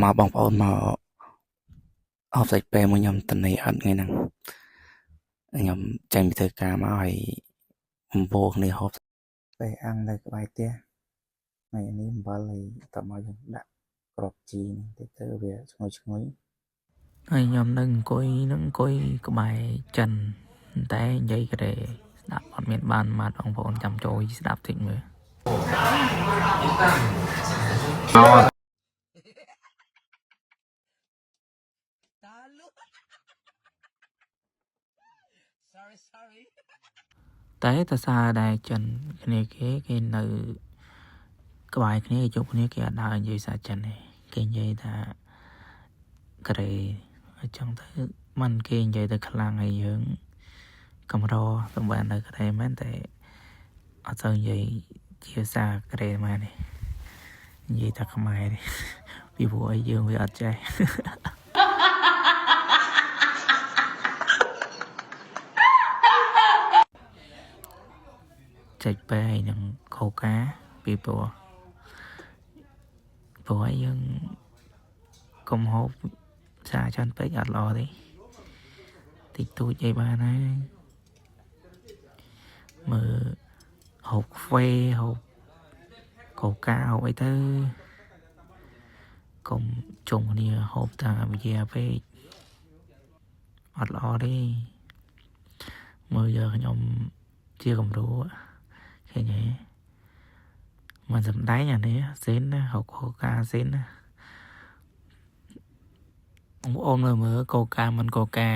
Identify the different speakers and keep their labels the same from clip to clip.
Speaker 1: mà bong ôn mà học sạch bè mà nhầm tận này ăn ngay năng nhầm tranh bị thời ca mà hỏi vô này học bè ăn đây cái bài tia ngàyนี้bà lấy tao mà dùng đạn cọp chi để tới về ngồiហើយខ្ញុំនឹងអង្គុយក្បែរចិនតែនិយាយក៏ដែរស្ដាប់អត់មានបានមកបងប្អូនចាំចូលស្ដាប់តិចមើលតែតសារដែរចិនគ្នាគេនៅក្បែរគ្នាជួបគ្នាគេអត់ដើរនិយាយភាសាចិនទេគេនិយាយថាក្រេអញ្ចឹងទៅមិនគេនិយាយទៅខ្លាំងហើយយើងកម្រសម្បាននៅក្រេមែនតែអត់សូវនិយាយជាភាសាក្រេមែនទេនិយាយតែខ្មែរទេពីព្រោះអីយើងវាអត់ចេះចេញបែរនឹងខូកាពីព្រោះឲ្យយើងកុំហូបសាច្រើនពេកអត់ល្អទេតិចតួចអីបានហើយមើលហូបកាហ្វេហូបកូកាហូបអីទៅកុំជុំគ្នាហូបតាវិជាពេកអត់ល្អទេមើលយកខ្ញុំជាគំរូឃើញទេមិនសំដែងអានេះសេនណាហូបកូកាសេនណាបងប្អូនមើលកូកាមិនកូកា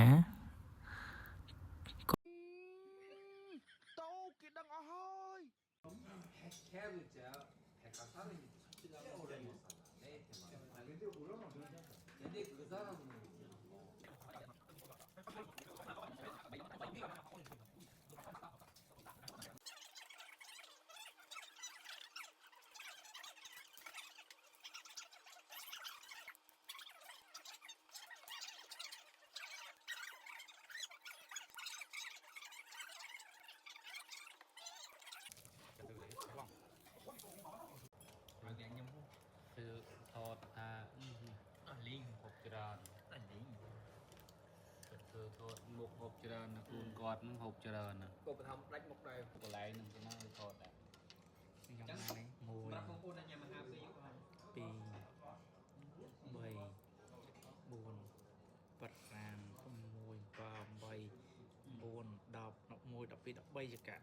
Speaker 1: คือทอดลิงหกจานลิงคือทอดหมกหกจานนะคุณกอดมันหกจานนะก็ไปทำแรกหมกได้ก็ไหลหนึ่งจะน่าทอดได้ยังไงมวยปีใบบุญปัดรานมวยปลาใบบุญดอกนกมวยดอกปีดอกใบจะกะ